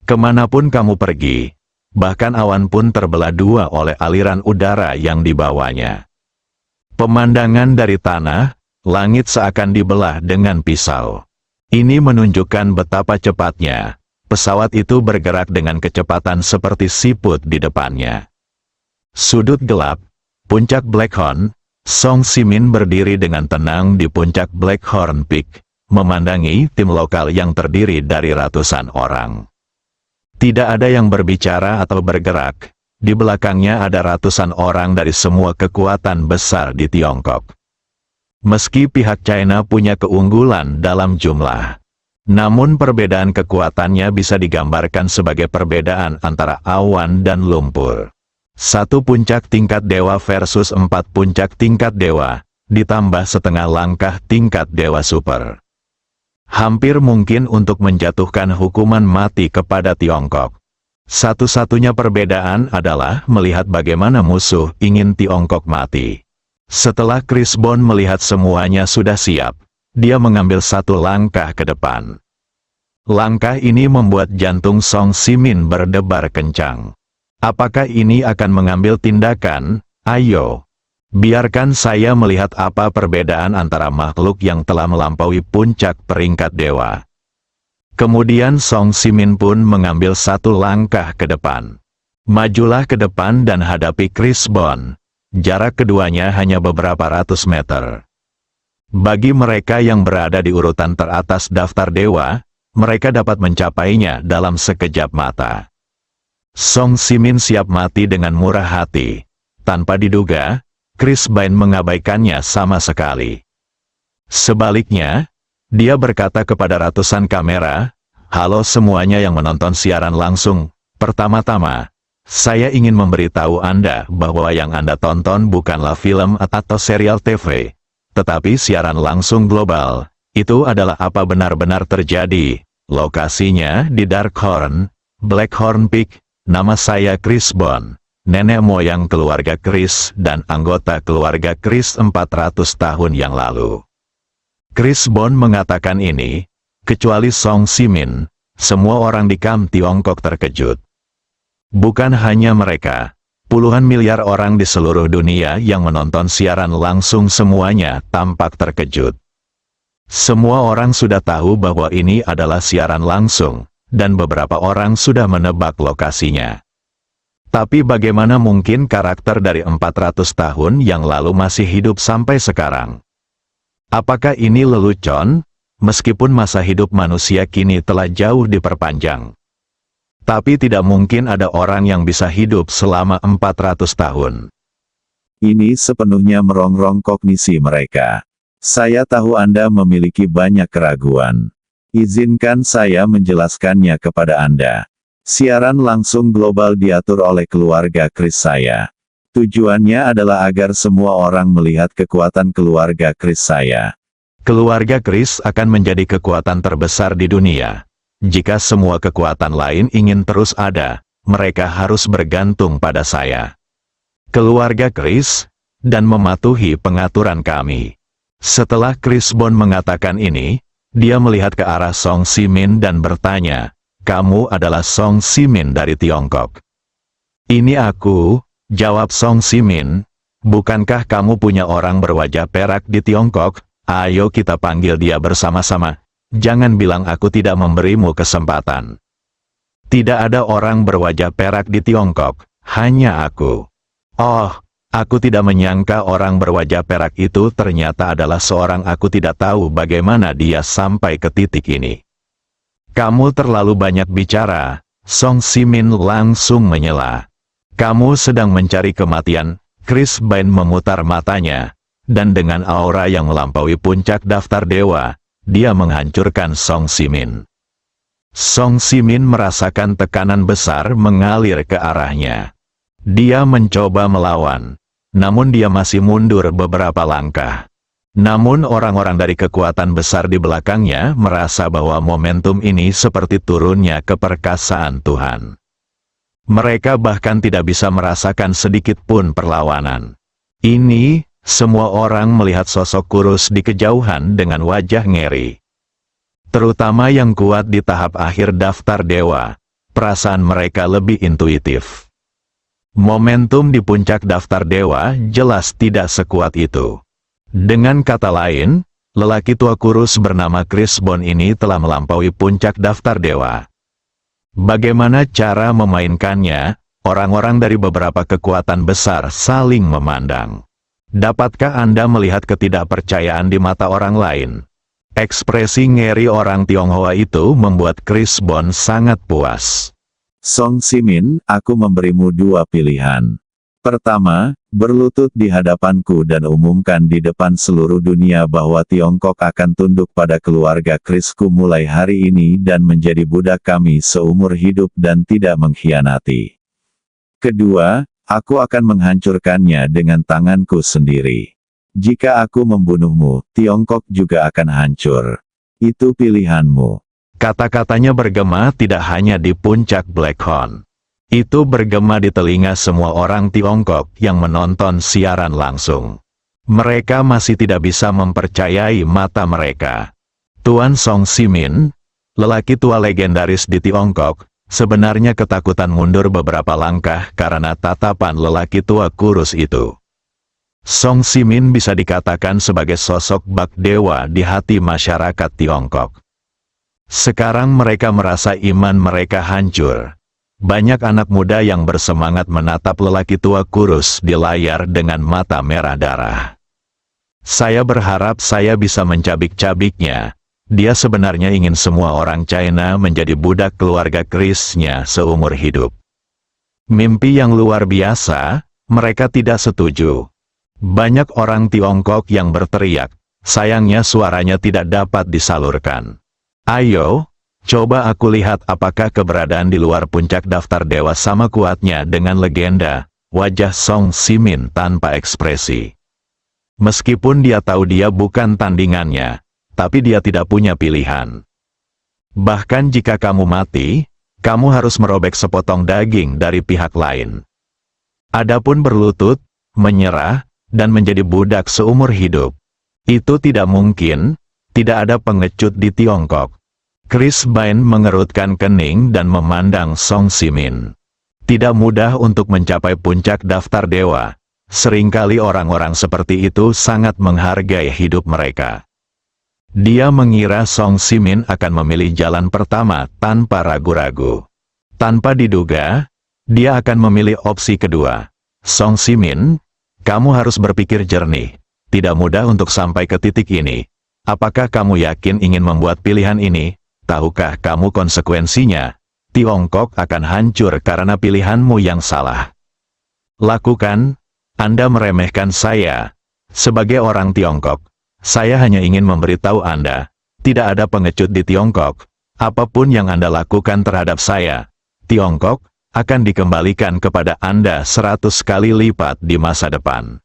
Kemanapun kamu pergi, bahkan awan pun terbelah dua oleh aliran udara yang dibawanya. Pemandangan dari tanah, langit seakan dibelah dengan pisau. Ini menunjukkan betapa cepatnya pesawat itu bergerak dengan kecepatan seperti siput di depannya. Sudut gelap, puncak Blackhorn. Song Simin berdiri dengan tenang di puncak Blackhorn Peak, memandangi tim lokal yang terdiri dari ratusan orang. Tidak ada yang berbicara atau bergerak, di belakangnya ada ratusan orang dari semua kekuatan besar di Tiongkok. Meski pihak China punya keunggulan dalam jumlah, namun perbedaan kekuatannya bisa digambarkan sebagai perbedaan antara awan dan lumpur. 1 puncak tingkat dewa versus 4 puncak tingkat dewa, ditambah setengah langkah tingkat Dewa Super. Hampir mungkin untuk menjatuhkan hukuman mati kepada Tiongkok. Satu-satunya perbedaan adalah melihat bagaimana musuh ingin Tiongkok mati. Setelah Chris Bond melihat semuanya sudah siap, dia mengambil 1 langkah ke depan. Langkah ini membuat jantung Song Simin berdebar kencang. Apakah ini akan mengambil tindakan? Ayo. Biarkan saya melihat apa perbedaan antara makhluk yang telah melampaui puncak peringkat dewa. Kemudian Song Simin pun mengambil 1 langkah ke depan. Majulah ke depan dan hadapi Chris Bond. Jarak keduanya hanya beberapa ratus meter. Bagi mereka yang berada di urutan teratas daftar dewa, mereka dapat mencapainya dalam sekejap mata. Song Simin siap mati dengan murah hati. Tanpa diduga, Chris Bond mengabaikannya sama sekali. Sebaliknya, dia berkata kepada ratusan kamera, "Halo semuanya yang menonton siaran langsung. Pertama-tama, saya ingin memberitahu Anda bahwa yang Anda tonton bukanlah film atau serial TV, tetapi siaran langsung global. Itu adalah apa benar-benar terjadi. Lokasinya di Darkhorn, Blackhorn Peak. Nama saya Chris Bond, nenek moyang keluarga Chris dan anggota keluarga Chris 400 tahun yang lalu." Chris Bond mengatakan ini, kecuali Song Simin, semua orang di kamp Tiongkok terkejut. Bukan hanya mereka, puluhan miliar orang di seluruh dunia yang menonton siaran langsung semuanya tampak terkejut. Semua orang sudah tahu bahwa ini adalah siaran langsung, dan beberapa orang sudah menebak lokasinya. Tapi bagaimana mungkin karakter dari 400 tahun yang lalu masih hidup sampai sekarang? Apakah ini lelucon? Meskipun masa hidup manusia kini telah jauh diperpanjang. Tapi tidak mungkin ada orang yang bisa hidup selama 400 tahun. Ini sepenuhnya merongrong kognisi mereka. Saya tahu Anda memiliki banyak keraguan. Izinkan saya menjelaskannya kepada Anda. Siaran langsung global diatur oleh keluarga Chris saya. Tujuannya adalah agar semua orang melihat kekuatan keluarga Chris saya. Keluarga Chris akan menjadi kekuatan terbesar di dunia. Jika semua kekuatan lain ingin terus ada, mereka harus bergantung pada saya. Keluarga Chris, dan mematuhi pengaturan kami. Setelah Chris Bond mengatakan ini, dia melihat ke arah Song Simin dan bertanya, "Kamu adalah Song Simin dari Tiongkok?" "Ini aku," jawab Song Simin. "Bukankah kamu punya orang berwajah perak di Tiongkok? Ayo kita panggil dia bersama-sama." Jangan bilang aku tidak memberimu kesempatan. Tidak ada orang berwajah perak di Tiongkok, hanya aku. Oh, aku tidak menyangka orang berwajah perak itu ternyata adalah seorang. Aku tidak tahu bagaimana dia sampai ke titik ini. Kamu terlalu banyak bicara, Song Simin langsung menyela. Kamu sedang mencari kematian. Chris Bain memutar matanya, dan dengan aura yang melampaui puncak daftar dewa, dia menghancurkan Song Simin. Song Simin merasakan tekanan besar mengalir ke arahnya. Dia mencoba melawan, namun dia masih mundur beberapa langkah. Namun orang-orang dari kekuatan besar di belakangnya merasa bahwa momentum ini seperti turunnya keperkasaan Tuhan. Mereka bahkan tidak bisa merasakan sedikit pun perlawanan. Ini, semua orang melihat sosok kurus di kejauhan dengan wajah ngeri. Terutama yang kuat di tahap akhir daftar dewa, perasaan mereka lebih intuitif. Momentum di puncak daftar dewa jelas tidak sekuat itu. Dengan kata lain, lelaki tua kurus bernama Chris Bond ini telah melampaui puncak daftar dewa. Bagaimana cara memainkannya? Orang-orang dari beberapa kekuatan besar saling memandang. Dapatkah Anda melihat ketidakpercayaan di mata orang lain? Ekspresi ngeri orang Tionghoa itu membuat Chris Bond sangat puas. Song Simin, aku memberimu dua pilihan. Pertama, berlutut di hadapanku dan umumkan di depan seluruh dunia bahwa Tiongkok akan tunduk pada keluarga Chrisku mulai hari ini dan menjadi budak kami seumur hidup dan tidak mengkhianati. Kedua, aku akan menghancurkannya dengan tanganku sendiri. Jika aku membunuhmu, Tiongkok juga akan hancur. Itu pilihanmu. Kata-katanya bergema tidak hanya di puncak Black Horn. Itu bergema di telinga semua orang Tiongkok yang menonton siaran langsung. Mereka masih tidak bisa mempercayai mata mereka. Tuan Song Simin, lelaki tua legendaris di Tiongkok, sebenarnya ketakutan mundur beberapa langkah karena tatapan lelaki tua kurus itu. Song Simin bisa dikatakan sebagai sosok bak dewa di hati masyarakat Tiongkok. Sekarang mereka merasa iman mereka hancur. Banyak anak muda yang bersemangat menatap lelaki tua kurus di layar dengan mata merah darah. Saya berharap saya bisa mencabik-cabiknya. Dia sebenarnya ingin semua orang China menjadi budak keluarga Chris-nya seumur hidup. Mimpi yang luar biasa, mereka tidak setuju. Banyak orang Tiongkok yang berteriak, sayangnya suaranya tidak dapat disalurkan. Ayo, coba aku lihat apakah keberadaan di luar puncak daftar dewa sama kuatnya dengan legenda. Wajah Song Simin tanpa ekspresi. Meskipun dia tahu dia bukan tandingannya, tapi dia tidak punya pilihan. Bahkan jika kamu mati, kamu harus merobek sepotong daging dari pihak lain. Adapun berlutut, menyerah, dan menjadi budak seumur hidup, itu tidak mungkin. Tidak ada pengecut di Tiongkok. Chris Bain mengerutkan kening dan memandang Song Simin. Tidak mudah untuk mencapai puncak daftar dewa. Seringkali orang-orang seperti itu sangat menghargai hidup mereka. Dia mengira Song Simin akan memilih jalan pertama tanpa ragu-ragu. Tanpa diduga, dia akan memilih opsi kedua. Song Simin, kamu harus berpikir jernih. Tidak mudah untuk sampai ke titik ini. Apakah kamu yakin ingin membuat pilihan ini? Tahukah kamu konsekuensinya? Tiongkok akan hancur karena pilihanmu yang salah. Lakukan. Anda meremehkan saya. Sebagai orang Tiongkok, saya hanya ingin memberitahu Anda, tidak ada pengecut di Tiongkok. Apapun yang Anda lakukan terhadap saya, Tiongkok akan dikembalikan kepada Anda 100 kali lipat di masa depan.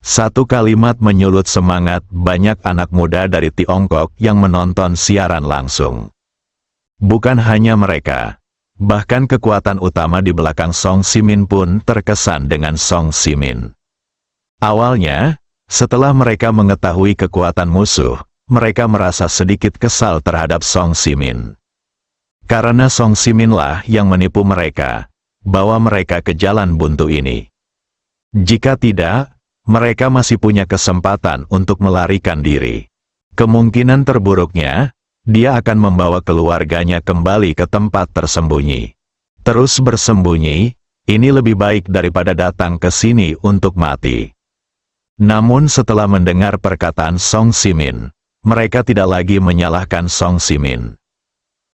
Satu kalimat menyulut semangat banyak anak muda dari Tiongkok yang menonton siaran langsung. Bukan hanya mereka, bahkan kekuatan utama di belakang Song Simin pun terkesan dengan Song Simin. Awalnya, setelah mereka mengetahui kekuatan musuh, mereka merasa sedikit kesal terhadap Song Simin. Karena Song Simin lah yang menipu mereka, bawa mereka ke jalan buntu ini. Jika tidak, mereka masih punya kesempatan untuk melarikan diri. Kemungkinan terburuknya, dia akan membawa keluarganya kembali ke tempat tersembunyi. Terus bersembunyi, ini lebih baik daripada datang ke sini untuk mati. Namun setelah mendengar perkataan Song Simin, mereka tidak lagi menyalahkan Song Simin.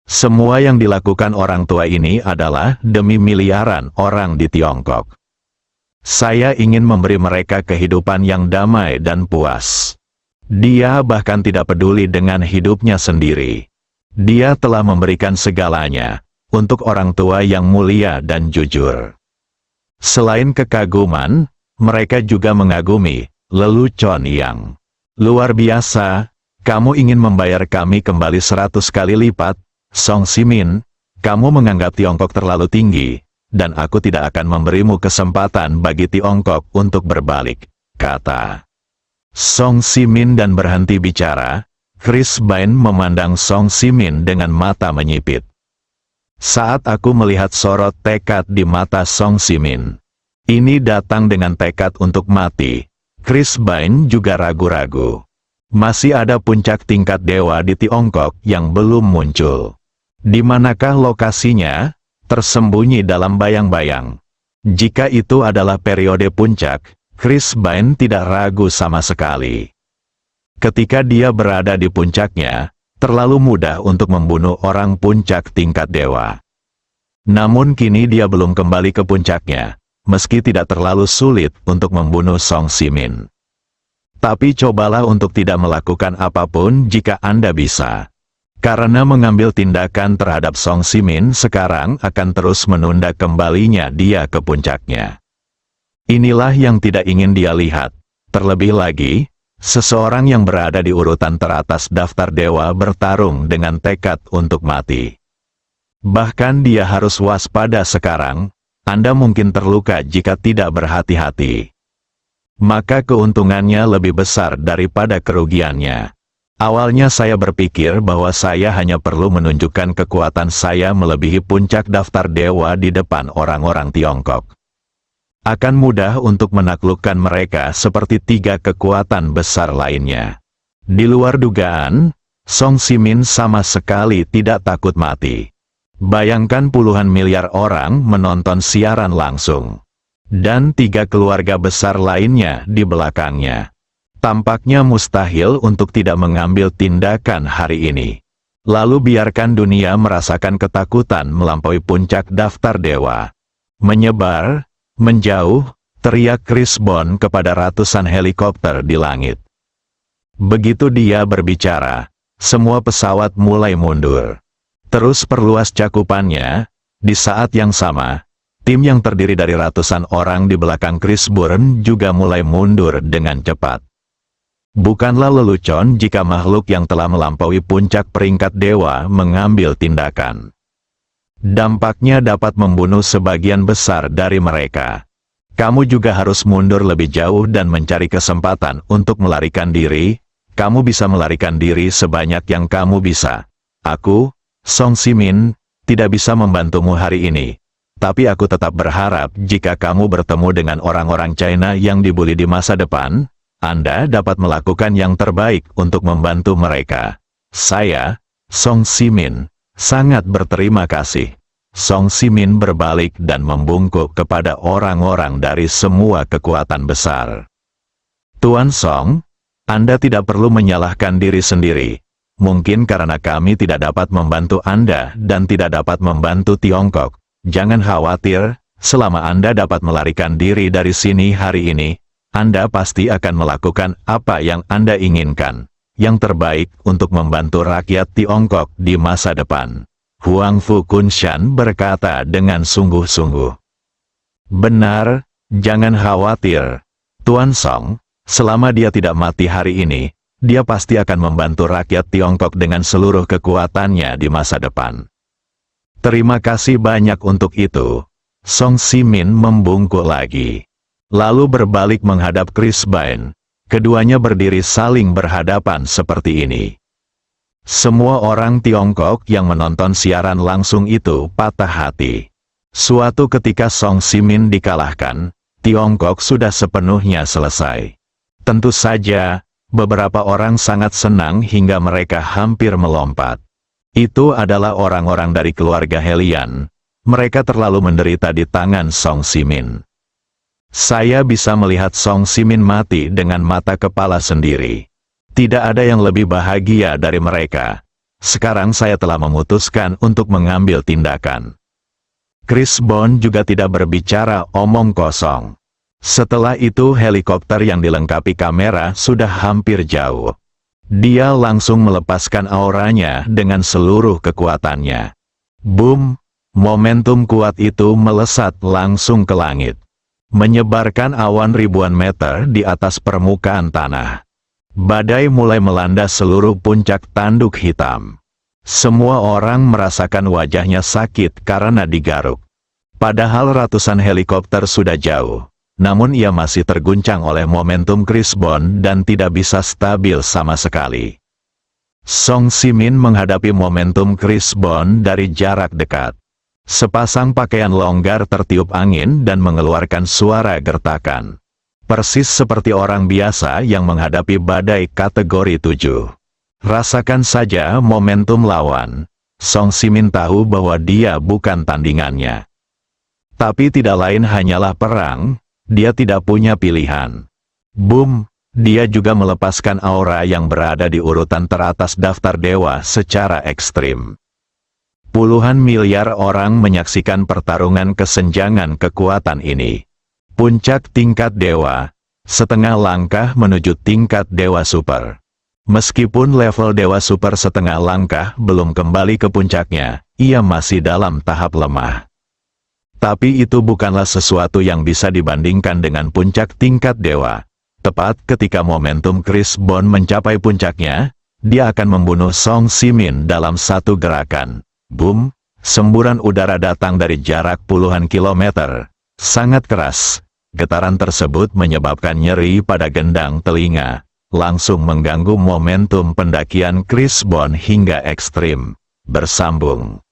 Semua yang dilakukan orang tua ini adalah demi miliaran orang di Tiongkok. Saya ingin memberi mereka kehidupan yang damai dan puas. Dia bahkan tidak peduli dengan hidupnya sendiri. Dia telah memberikan segalanya untuk orang tua yang mulia dan jujur. Selain kekaguman, mereka juga mengagumi lelucon yang luar biasa. Kamu ingin membayar kami kembali 100 kali lipat, Song Simin. Kamu menganggap Tiongkok terlalu tinggi, dan aku tidak akan memberimu kesempatan bagi Tiongkok untuk berbalik, kata Song Simin dan berhenti bicara. Chris Bain memandang Song Simin dengan mata menyipit. Saat aku melihat sorot tekad di mata Song Simin, ini datang dengan tekad untuk mati. Chris Bain juga ragu-ragu. Masih ada puncak tingkat dewa di Tiongkok yang belum muncul. Di manakah lokasinya? Tersembunyi dalam bayang-bayang. Jika itu adalah periode puncak, Chris Bain tidak ragu sama sekali. Ketika dia berada di puncaknya, terlalu mudah untuk membunuh orang puncak tingkat dewa. Namun kini dia belum kembali ke puncaknya, meski tidak terlalu sulit untuk membunuh Song Simin. Tapi cobalah untuk tidak melakukan apapun jika Anda bisa. Karena mengambil tindakan terhadap Song Simin sekarang akan terus menunda kembalinya dia ke puncaknya. Inilah yang tidak ingin dia lihat. Terlebih lagi, seseorang yang berada di urutan teratas daftar dewa bertarung dengan tekad untuk mati. Bahkan dia harus waspada sekarang. Anda mungkin terluka jika tidak berhati-hati. Maka keuntungannya lebih besar daripada kerugiannya. Awalnya saya berpikir bahwa saya hanya perlu menunjukkan kekuatan saya melebihi puncak daftar dewa di depan orang-orang Tiongkok. Akan mudah untuk menaklukkan mereka seperti 3 kekuatan besar lainnya. Di luar dugaan, Song Simin sama sekali tidak takut mati. Bayangkan puluhan miliar orang menonton siaran langsung. Dan 3 keluarga besar lainnya di belakangnya. Tampaknya mustahil untuk tidak mengambil tindakan hari ini. Lalu biarkan dunia merasakan ketakutan melampaui puncak daftar dewa. Menyebar, menjauh, teriak Chris Bond kepada ratusan helikopter di langit. Begitu dia berbicara, semua pesawat mulai mundur. Terus perluas cakupannya. Di saat yang sama, tim yang terdiri dari ratusan orang di belakang Chris Bond juga mulai mundur dengan cepat. Bukanlah lelucon jika makhluk yang telah melampaui puncak peringkat dewa mengambil tindakan. Dampaknya dapat membunuh sebagian besar dari mereka. Kamu juga harus mundur lebih jauh dan mencari kesempatan untuk melarikan diri. Kamu bisa melarikan diri sebanyak yang kamu bisa. Aku, Song Simin, tidak bisa membantumu hari ini. Tapi aku tetap berharap jika kamu bertemu dengan orang-orang China yang dibully di masa depan, Anda dapat melakukan yang terbaik untuk membantu mereka. Saya, Song Simin, sangat berterima kasih. Song Simin berbalik dan membungkuk kepada orang-orang dari semua kekuatan besar. Tuan Song, Anda tidak perlu menyalahkan diri sendiri. Mungkin karena kami tidak dapat membantu Anda dan tidak dapat membantu Tiongkok. Jangan khawatir, selama Anda dapat melarikan diri dari sini hari ini, Anda pasti akan melakukan apa yang Anda inginkan. Yang terbaik untuk membantu rakyat Tiongkok di masa depan. Huang Fu Kunshan berkata dengan sungguh-sungguh. Benar, jangan khawatir. Tuan Song, selama dia tidak mati hari ini, dia pasti akan membantu rakyat Tiongkok dengan seluruh kekuatannya di masa depan. Terima kasih banyak untuk itu. Song Simin membungkuk lagi. Lalu berbalik menghadap Chris Bain. Keduanya berdiri saling berhadapan seperti ini. Semua orang Tiongkok yang menonton siaran langsung itu patah hati. Suatu ketika Song Simin dikalahkan, Tiongkok sudah sepenuhnya selesai. Tentu saja, Beberapa orang sangat senang hingga mereka hampir melompat. Itu adalah orang-orang dari keluarga Helian. Mereka terlalu menderita di tangan Song Simin. Saya bisa melihat Song Simin mati dengan mata kepala sendiri. Tidak ada yang lebih bahagia dari mereka. Sekarang saya telah memutuskan untuk mengambil tindakan. Chris Bond juga tidak berbicara omong kosong. Setelah itu helikopter yang dilengkapi kamera sudah hampir jauh. Dia langsung melepaskan auranya dengan seluruh kekuatannya. Boom! Momentum kuat itu melesat langsung ke langit. Menyebarkan awan ribuan meter di atas permukaan tanah. Badai mulai melanda seluruh puncak tanduk hitam. Semua orang merasakan wajahnya sakit karena digaruk. Padahal ratusan helikopter sudah jauh. Namun ia masih terguncang oleh momentum Chris Bond dan tidak bisa stabil sama sekali. Song Simin menghadapi momentum Chris Bond dari jarak dekat. Sepasang pakaian longgar tertiup angin dan mengeluarkan suara gertakan. Persis seperti orang biasa yang menghadapi badai kategori 7. Rasakan saja momentum lawan. Song Simin tahu bahwa dia bukan tandingannya. Tapi tidak lain hanyalah perang. Dia tidak punya pilihan. Boom! Dia juga melepaskan aura yang berada di urutan teratas daftar dewa secara ekstrim. Puluhan miliar orang menyaksikan pertarungan kesenjangan kekuatan ini. Puncak tingkat dewa, setengah langkah menuju tingkat dewa super. Meskipun level dewa super setengah langkah belum kembali ke puncaknya, ia masih dalam tahap lemah. Tapi itu bukanlah sesuatu yang bisa dibandingkan dengan puncak tingkat dewa. Tepat ketika momentum Chris Bond mencapai puncaknya, dia akan membunuh Song Simin dalam satu gerakan. Boom! Semburan udara datang dari jarak puluhan kilometer. Sangat keras. Getaran tersebut menyebabkan nyeri pada gendang telinga. Langsung mengganggu momentum pendakian Chris Bond hingga ekstrim. Bersambung.